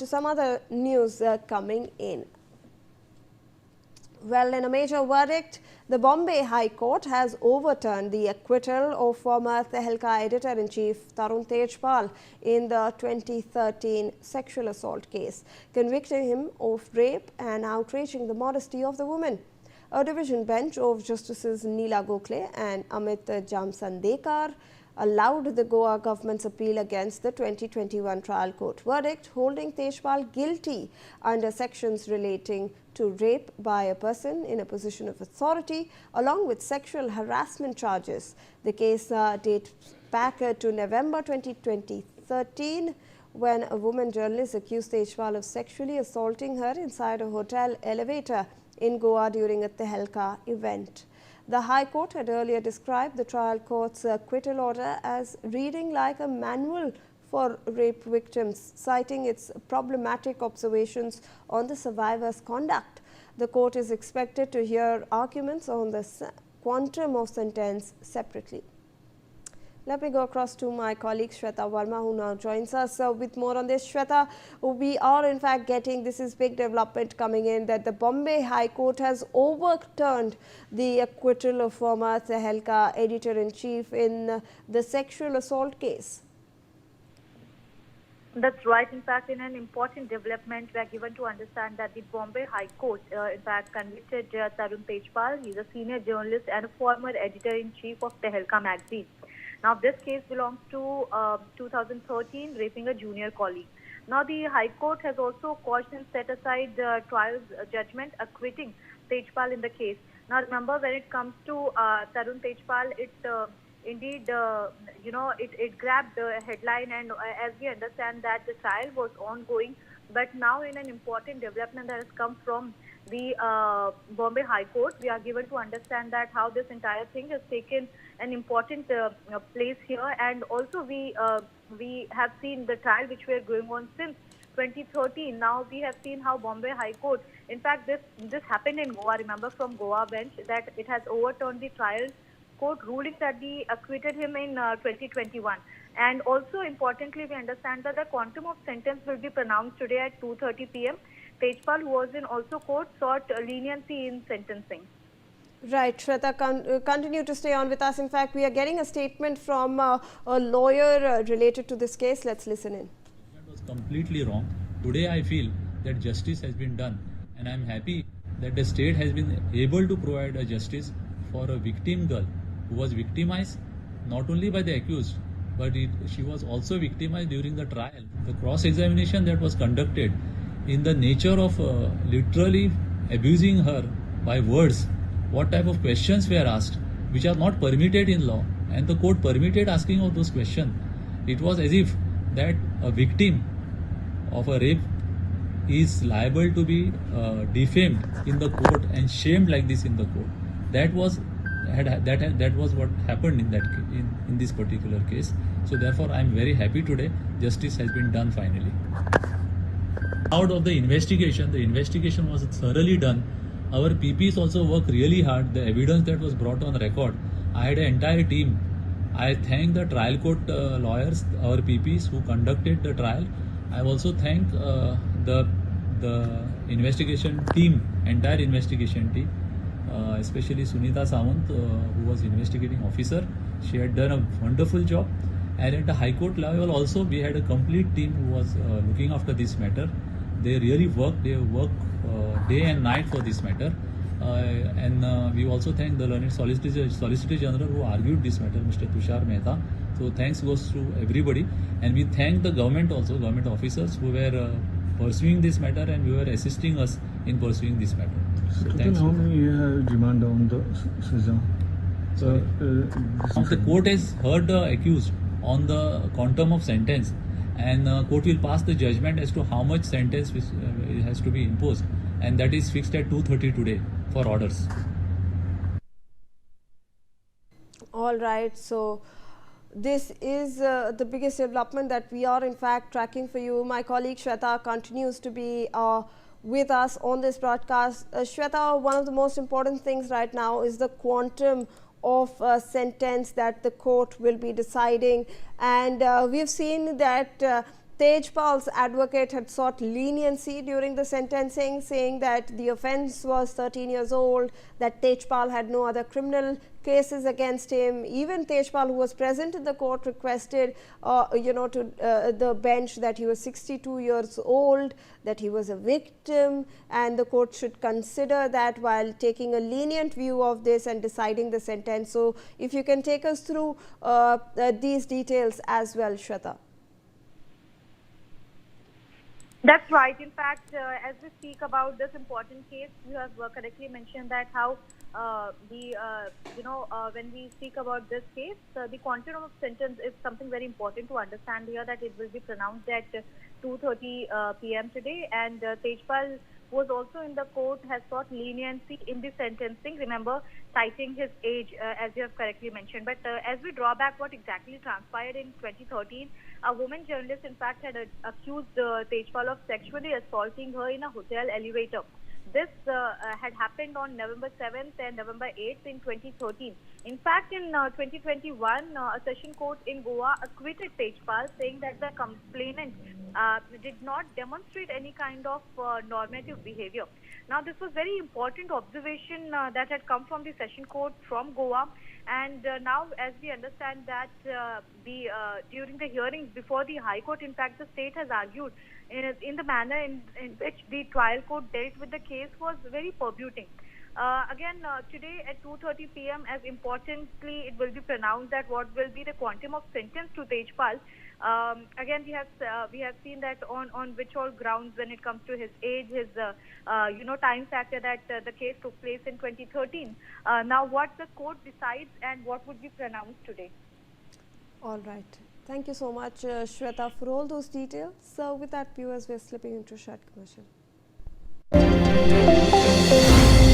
to some other news coming in. Well, in a major verdict, the Bombay High Court has overturned the acquittal of former Tehelka editor-in-chief Tarun Tejpal in the 2013 sexual assault case, convicting him of rape and outraging the modesty of the woman. A division bench of Justices Neela Gokhale and Amit Jamsandekar allowed the Goa government's appeal against the 2021 trial court verdict, holding Tejpal guilty under sections relating to rape by a person in a position of authority, along with sexual harassment charges. The case dates back to November 2013, when a woman journalist accused Tejpal of sexually assaulting her inside a hotel elevator in Goa during a Tehelka event. The High Court had earlier described the trial court's acquittal order as reading like a manual for rape victims, citing its problematic observations on the survivor's conduct. The court is expected to hear arguments on the quantum of sentence separately. Let me go across to my colleague Shweta Verma, who now joins us with more on this. Shweta, we are in fact getting, this is big development coming in, that the Bombay High Court has overturned the acquittal of former Tehelka editor-in-chief in the sexual assault case. That's right. In fact, in an important development, we are given to understand that the Bombay High Court, in fact, convicted Tarun Tejpal. He's a senior journalist and a former editor-in-chief of Tehelka magazine. Now, this case belongs to 2013, raping a junior colleague. Now, the High Court has also quashed and set aside the trial's judgment acquitting Tejpal in the case. Now, remember, when it comes to Tarun Tejpal, it indeed, it grabbed the headline, and as we understand that the trial was ongoing. But now, in an important development that has come from the Bombay High Court, we are given to understand that how this entire thing has taken an important place here, and also we have seen the trial which were going on since 2013. Now we have seen how Bombay High Court, in fact, this happened in Goa. Remember, from Goa bench, that it has overturned the trial court ruling that they acquitted him in 2021. And also importantly, we understand that the quantum of sentence will be pronounced today at 2:30 p.m. Tejpal, who was in also court, sought leniency in sentencing. Right, Shweta, continue to stay on with us. In fact, we are getting a statement from a lawyer related to this case. Let's listen in. That was completely wrong. Today I feel that justice has been done, and I am happy that the state has been able to provide a justice for a victim girl who was victimized not only by the accused, but she was also victimized during the trial. The cross-examination that was conducted in the nature of literally abusing her by words, what type of questions were asked, which are not permitted in law, and the court permitted asking of those questions. It was as if that a victim of a rape is liable to be defamed in the court and shamed like this in the court. That was what happened in this particular case. So therefore, I am very happy today. Justice has been done finally. Out of the investigation was thoroughly done. Our PPs also worked really hard. The evidence that was brought on record, I had an entire team. I thank the trial court lawyers, our PPs who conducted the trial. I also thank the investigation team, entire investigation team, especially Sunita Sawant, who was investigating officer. She had done a wonderful job. And at the High Court level also, we had a complete team who was looking after this matter. They really worked. They worked day and night for this matter. And we also thank the learned Solicitor General who argued this matter, Mr. Tushar Mehta. So thanks goes to everybody. And we thank the government also, government officers who were pursuing this matter and who were assisting us in pursuing this matter. So thanks. How many demand on the Saja? The court has heard the accused on the quantum of sentence, and court will pass the judgment as to how much sentence has to be imposed, and that is fixed at 2:30 today for orders. All right, so this is the biggest development that we are in fact tracking for you. My colleague Shweta continues to be with us on this broadcast. Shweta, one of the most important things right now is the quantum of sentence that the court will be deciding, and we've seen that Tejpal's advocate had sought leniency during the sentencing, saying that the offence was 13 years old, that Tejpal had no other criminal cases against him. Even Tejpal, who was present in the court, requested to the bench that he was 62 years old, that he was a victim, and the court should consider that while taking a lenient view of this and deciding the sentence. So if you can take us through these details as well, Shweta. That's right. In fact, as we speak about this important case, you have correctly mentioned that how when we speak about this case, the quantum of sentence is something very important to understand here, that it will be pronounced at 2:30 p.m. today, and Tejpal was also in the court, has sought leniency in the sentencing, remember, citing his age, as you have correctly mentioned. But as we draw back what exactly transpired in 2013, a woman journalist, in fact, had accused Tejpal of sexually assaulting her in a hotel elevator. This had happened on November 7th and November 8th in 2013. In fact, in 2021, a session court in Goa acquitted Tejpal, saying that the complainant did not demonstrate any kind of normative behavior. Now, this was very important observation that had come from the session court from Goa. And now, as we understand that during the hearings before the High Court, in fact, the state has argued in the manner in which the trial court dealt with the case was very perbuting. Today at 2:30 p.m., as importantly, it will be pronounced that what will be the quantum of sentence to Tejpal. We have seen that on which all grounds, when it comes to his age, his time factor, that the case took place in 2013. Now, what the court decides and what would be pronounced today. All right. Thank you so much, Shweta, for all those details. So with that, viewers, we're slipping into a short commercial.